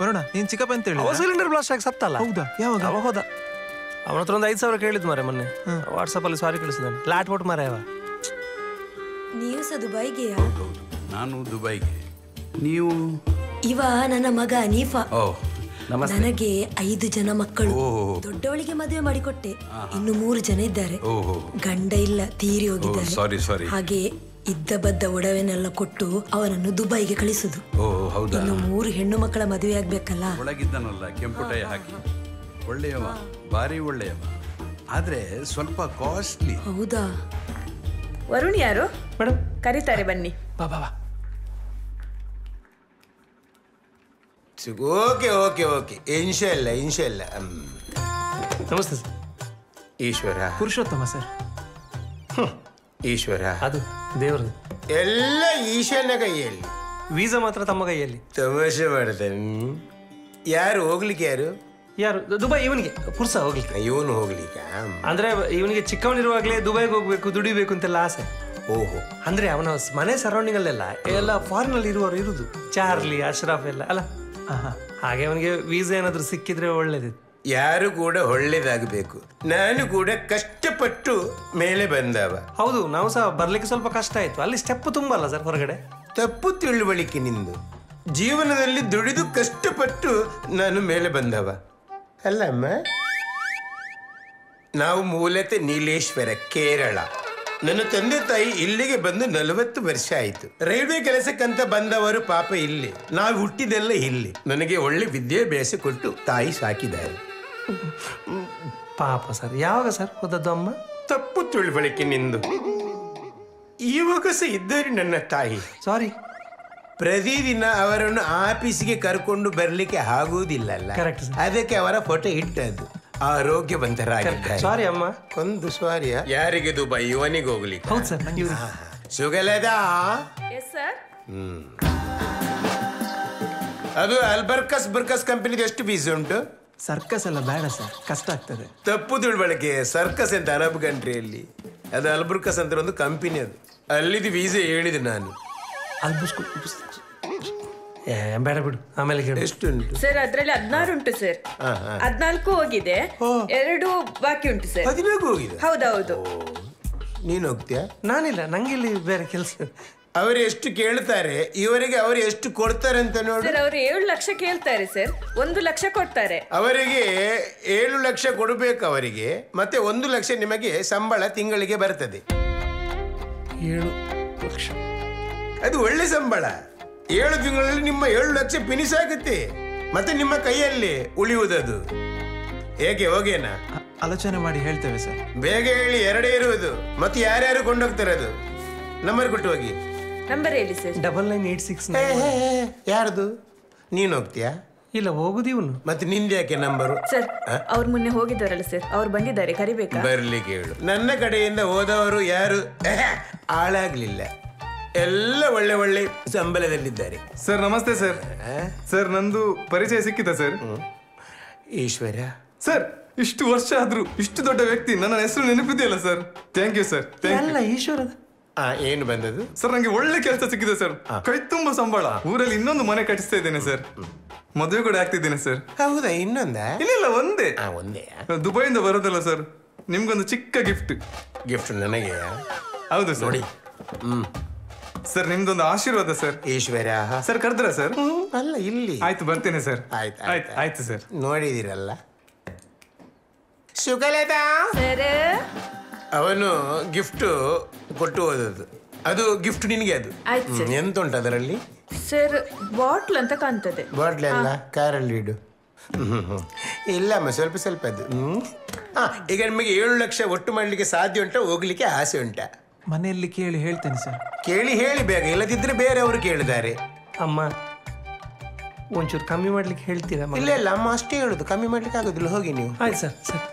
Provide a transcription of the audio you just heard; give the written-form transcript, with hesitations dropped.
ವರುಣ ನೀನ್ ಚಿಕ್ಕಪ್ಪ ಅಂತ ಹೇಳಿ ಸಿಲಿಂಡರ್ ಬ್ಲಾಸ್ಟ್ ಆಗಿ ಸತ್ತಲ್ಲ. ಹೌದಾ? ಯಾವಾಗ? ಅವ ಹೋದ. ಅವನ ಹತ್ರ ಒಂದು 5,000 ಕೇಳಿದ್ ಮಾರೆ ಮೊನ್ನೆ. ವಾಟ್ಸಪ್ ಅಲ್ಲಿ ಸಾರಿ ಕಳಿಸಿದಾನೆ. ಲಾಟ್ ಕೊಟ್ಟು ಮಾರೆ ಅವ. ನೀವು ಸಹ ದುಬೈಗೆಯಾ? ನಾನು ದುಬೈಗೆ. ನೀವು? ಇವ ನನ್ನ ಮಗ ಅನೀಫಾ. ನನಗೆ 5 ಜನ ಮಕ್ಕಳು. ದೊಡ್ಡವಳಿಗೆ ಮದುವೆ ಮಾಡಿಕೊಟ್ಟೆ. ಇನ್ನು 3 ಜನ ಇದ್ದಾರೆ. ಗಂಡ ಇಲ್ಲ, ತೀರಿ ಹೋಗಿದ್ದಾರೆ. ಹಾಗೆ ಇದ್ದ ಬದ್ದ ಒಡವೆನೆಲ್ಲ ಕೊಟ್ಟು ಅವನನ್ನು ದುಬೈಗೆ ಕಳಿಸುದು. ಇನ್ನು 3 ಹೆಣ್ಣು ಮಕ್ಕಳ ಮದುವೆ ಆಗ್ಬೇಕಲ್ಲ. ಒಳಗಿದ್ದನಲ್ಲ ಕೆಂಪುಟೈ ಹಾಕಿ. ಒಳ್ಳೆಯವ, ಭಾರಿ ಒಳ್ಳೆಯವ, ಆದ್ರೆ ಸ್ವಲ್ಪ ಕಾಸ್ಟ್ಲಿ. ಹೌದಾ? ವರುಣ್ ಯಾರು ಮೇಡಮ್? ಕರೀತಾರೆ, ಬನ್ನಿ. ಬಾ ಬಾ ಬಾ. ಓಕೆ ಓಕೆ ಓಕೆ, ಇನ್ಶಾಲ್ಲ ಇನ್ಶಾಲ್ಲ. ನಮಸ್ತೆ ಸರ್. ಈಶ್ವರ. ಪುರುಷೋತ್ತಮ ಸರ್. ಈಶ್ವರ ಅದು ದೇವ್ರದ್ದು. ಎಲ್ಲ ಈಶ್ವರನ ಕೈಯಲ್ಲಿ. ವೀಸಾ ಮಾತ್ರ ತಮ್ಮ ಕೈಯಲ್ಲಿ. ತಮಾಷೆ ಮಾಡ್ತಾನೆ. ಯಾರು ಹೋಗ್ಲಿಕ್ಕೆ? ಯಾರು? ದುಬೈ. ಇವನಿಗೆ ಪುರ್ಸ ಹೋಗ್ಲಿಕ್ಕೆ. ಇವನು ಹೋಗ್ಲಿಕ್ಕ? ಅಂದ್ರೆ ಇವನಿಗೆ ಚಿಕ್ಕವನಿರುವಾಗಲೇ ದುಬೈಗೆ ಹೋಗ್ಬೇಕು, ದುಡಿಬೇಕು ಅಂತೆಲ್ಲ ಆಸೆ. ಓಹೋ. ಅಂದ್ರೆ ಅವನ ಮನೆ ಸರೌಂಡಿಂಗ್ ಅಲ್ಲೆಲ್ಲ ಎಲ್ಲ ಫಾರಿನ್ ಅಲ್ಲಿ ಇರುವವರು ಇರುದು. ಚಾರ್ಲಿ, ಅಶ್ರಫ್ ಎಲ್ಲ ಅಲ್ಲ. ಹಾಗೆ ಅವನಿಗೆ ವೀಸಾ ಏನಾದ್ರು ಸಿಕ್ಕಿದ್ರೆ ಒಳ್ಳೇದಿತ್ತು. ಯಾರು ಕೂಡ ಒಳ್ಳೇದಾಗಬೇಕು. ನಾನು ಕೂಡ ಕಷ್ಟಪಟ್ಟು ಮೇಲೆ ಬಂದವ. ಹೌದು, ನಾವು ಸಹ ಬರ್ಲಿಕ್ಕೆ ಸ್ವಲ್ಪ ಕಷ್ಟ ಆಯ್ತು. ಅಲ್ಲಿ ಸ್ಟೆಪ್ ತುಂಬಲ್ಲ ಸರ್ ಹೊರಗಡೆ. ತಪ್ಪು ತಿಳುವಳಿಕೆ ನಿಂದು. ಜೀವನದಲ್ಲಿ ದುಡಿದು ಕಷ್ಟಪಟ್ಟು ನಾನು ಮೇಲೆ ಬಂದವ ಅಲ್ಲಮ್ಮ. ನಾವು ಮೂಲತಃ ನೀಲೇಶ್ವರ, ಕೇರಳ. ನನ್ನ ತಂದೆ ತಾಯಿ ಇಲ್ಲಿಗೆ ಬಂದು 40 ವರ್ಷ ಆಯಿತು. ರೈಲ್ವೆ ಕೆಲಸಕ್ಕಂತ ಬಂದವರು ಪಾಪ ಇಲ್ಲಿ. ನಾವು ಹುಟ್ಟಿದೆಲ್ಲ ಇಲ್ಲಿ. ನನಗೆ ಒಳ್ಳೆ ವಿದ್ಯಾಭ್ಯಾಸ ಕೊಟ್ಟು ತಾಯಿ ಸಾಕಿದ್ದಾರೆ. ಪಾಪ ಸರ್. ಯಾವಾಗ ಸರ್ ಹೋದದ್ದು ಅಮ್ಮ? ತಪ್ಪು ತಿಳುವಳಿಕೆ ನಿಂದು. ಇವಾಗ ಸಹ ಇದ್ದಾರೆ ನನ್ನ ತಾಯಿ. ಸಾರಿ. ಪ್ರತಿದಿನ ಅವರನ್ನು ಆಫೀಸಿಗೆ ಕರ್ಕೊಂಡು ಬರ್ಲಿಕ್ಕೆ ಆಗುವುದಿಲ್ಲಲ್ಲ. ಅದಕ್ಕೆ ಅವರ ಫೋಟೋ ಇಟ್ಟದ್ದು. ಆರೋಗ್ಯವಂತರಾಗಿದ್ದಾರೆ. ಸಾರಿ ಅಮ್ಮ. ಒಂದು ಸ್ವಾರಿಯ. ಯಾರಿಗೆ ದುಬೈ? ಇವನಿಗೆ ಹೋಗ್ಲಿಕ್ಕೆ? ಹೌದು ಸರ್. ಸುಗಲದ. ಅದು ಅಲ್ಬರ್ಕಸ್ ಬರ್ಕಸ್ ಕಂಪನಿದು ಎಷ್ಟು ಫೀಸ್ ಉಂಟು? ಸರ್ಕಸ್ ಎಲ್ಲ ಬೇಡ ಸರ್, ಕಷ್ಟ ಆಗ್ತದೆ. ತಪ್ಪು ತಿಳುವಳಿಕೆ. ಸರ್ಕಸ್ ಅಂತ ಅರಬ್ ಕಂಟ್ರಿಯಲ್ಲಿ, ಅದು ಅಲ್ಬರ್ಕಸ್ ಅಂತ ಒಂದು ಕಂಪನಿ. ಅದು ಅಲ್ಲಿದ್ದು ವೀಸಾ ಹೇಳಿದೆ ನಾನು. ಬೇಡ ಬಿಡು, ಆಮೇಲೆ ಎಷ್ಟು ಉಂಟು ಸರ್? ಅದ್ರಲ್ಲಿ 16 ಉಂಟು ಸರ್. 14 ಹೋಗಿದೆ, 2 ಬಾಕಿ ಉಂಟು ಸರ್. 14 ಹೋಗಿದೆ? ಹೌದೌದು. ನೀನು ಹೋಗ್ತೀಯಾ? ನಾನಿಲ್ಲ, ನಂಗೆ ಇಲ್ಲಿ ಬೇರೆ ಕೆಲಸ. ಅವರು ಎಷ್ಟು ಕೇಳ್ತಾರೆ, ಇವರಿಗೆ ಅವರು ಎಷ್ಟು ಕೊಡ್ತಾರೆ ಅಂತ ನೋಡಿ. ಸರ್ ಅವರು 7 ಲಕ್ಷ ಕೇಳ್ತಾರೆ ಸರ್, 1 ಲಕ್ಷ ಕೊಡ್ತಾರೆ. ಅವರಿಗೆ 7 ಲಕ್ಷ ಕೊಡಬೇಕು ಅವರಿಗೆ, ಮತ್ತೆ 1 ಲಕ್ಷ ನಿಮಗೆ ಸಂಬಳ ತಿಂಗಳಿಗೆ ಬರ್ತದೆ. 7 ಲಕ್ಷ ಅದು ಒಳ್ಳೆ ಸಂಬಳ. 7 ತಿಂಗಳಲ್ಲಿ ನಿಮ್ಮ 7 ಲಕ್ಷ ಫಿನಿಶ್ ಆಗುತ್ತೆ. ಮತ್ತೆ ನಿಮ್ಮ ಕೈಯಲ್ಲಿ ಉಳಿಯುವುದದು. ಹೇಗೆ? ಹೋಗೇನಾ? ಆಲೋಚನೆ ಮಾಡಿ ಹೇಳ್ತೇವೆ ಸರ್. ಬೇಗ ಹೇಳಿ, 2 ಇರುವುದು. ಮತ್ತೆ ಯಾರ್ಯಾರು ಕೊಂಡೋಗ್ತಾರೆ? ಅದು ನಂಬರ್ ಕೊಟ್ಟು ಹೋಗಿ. ನಂಬರ್ ಹೇಳಿ ಸರ್. 9986. ಯಾರ್ದು? ನೀನು ಹೋಗ್ತೀಯಾ? ಇಲ್ಲ, ಹೋಗುದು ಇವನು. ಮತ್ತೆ ನಿಂದು ಯಾಕೆ ನಂಬರು? ಸರ್ ಅವ್ರು ಮೊನ್ನೆ ಹೋಗಿದ್ದಾರಲ್ಲ ಸರ್, ಅವ್ರು ಬಂದಿದ್ದಾರೆ, ಕರಿಬೇಕಾ? ಬರ್ಲಿಕ್ಕೆ ಹೇಳು. ನನ್ನ ಕಡೆಯಿಂದ ಹೋದವರು ಯಾರು ಹಾಳಾಗ್ಲಿಲ್ಲ, ಎಲ್ಲ ಒಳ್ಳೆ ಒಳ್ಳೆ ಸಂಬಳದಲ್ಲಿದ್ದಾರೆ. ಸರ್ ನಮಸ್ತೆ ಸರ್. ಸರ್ ನಂದು ಪರಿಚಯ ಸಿಕ್ಕಿತ ಸರ್. ಈಶ್ವರ ಸರ್, ಇಷ್ಟು ವರ್ಷ ಆದ್ರೂ ಇಷ್ಟು ದೊಡ್ಡ ವ್ಯಕ್ತಿ ನನ್ನ ಹೆಸರು ನೆನಪಿದೆಯಲ್ಲ sir. Thank you sir. Eshwara. ಏನು ಬಂದದ್ದು ಸರ್? ನಂಗೆ ಒಳ್ಳೆ ಕೆಲಸ ಸಿಕ್ಕಿದೆ ಸರ್, ಕೈ ತುಂಬ ಸಂಬಳ. ಊರಲ್ಲಿ ಇನ್ನೊಂದು ಮನೆ ಕಟ್ಟಿಸ್ತಾ ಇದ್ದೇನೆ ಸರ್, ಮದುವೆ ಕೂಡ ಆಗ್ತಿದ್ದೇನೆ ಸರ್. ಹೌದಾ? ಇನ್ನೊಂದ? ಇಲ್ಲ, ಒಂದೇ. ಒಂದೇ. ದುಬೈಯಿಂದ ಬರೋದಲ್ಲ ಸರ್, ನಿಮ್ಗೊಂದು ಚಿಕ್ಕ ಗಿಫ್ಟ್. ಗಿಫ್ಟ್ ನನಗೆ? ಹೌದು ಸರ್. ಸರ್ ನಿಮ್ದೊಂದು ಆಶೀರ್ವಾದ ಸರ್. ಈಶ್ವರ. ಸರ್ ಕರೆದ್ರ ಸರ್? ಅಲ್ಲ, ಇಲ್ಲಿ. ಆಯ್ತು, ಬರ್ತೇನೆ ಸರ್. ಆಯ್ತು ಆಯ್ತು ಆಯ್ತು ಸರ್. ನೋಡಿದಿರಲ್ಲ ಸುಗಲದ. ಅವನು ಗಿಫ್ಟ್ ಕೊಟ್ಟು ಹೋದದ್ದು. ಅದು ಗಿಫ್ಟ್ ನಿನಗೆ. ಅದು ಎಂತ ಉಂಟು ಅದರಲ್ಲಿ? ಸರ್ ಬಾಟ್ಲ್ ಅಂತ ಕಾಣ್ತದೆ. ಬಾಟ್ಲ್ ಎಲ್ಲ ಕಾರಲ್ಲಿ ಇಡು. ಇಲ್ಲಮ್ಮ, ಸ್ವಲ್ಪ ಸ್ವಲ್ಪ ಅದು. ಈಗ ನಿಮಗೆ 7 ಲಕ್ಷ ಒಟ್ಟು ಮಾಡ್ಲಿಕ್ಕೆ ಸಾಧ್ಯ ಉಂಟಾ? ಹೋಗ್ಲಿಕ್ಕೆ ಆಸೆ ಉಂಟಾ? ಮನೆಯಲ್ಲಿ ಕೇಳಿ ಹೇಳ್ತೇನೆ ಸರ್. ಕೇಳಿ ಹೇಳಿ ಬೇಗ, ಇಲ್ಲದಿದ್ರೆ ಬೇರೆ ಅವರು ಕೇಳಿದ್ದಾರೆ. ಅಮ್ಮ ಒಂಚೂರು ಕಮ್ಮಿ ಮಾಡ್ಲಿಕ್ಕೆ ಹೇಳ್ತೀರಾ? ಇಲ್ಲ ಇಲ್ಲ, ಅಮ್ಮ ಅಷ್ಟೇ ಹೇಳುದು, ಕಮ್ಮಿ ಮಾಡ್ಲಿಕ್ಕೆ ಆಗೋದಿಲ್ಲ. ಹೋಗಿ ನೀವು. ಆಯ್ತು ಸರ್. ಸರ್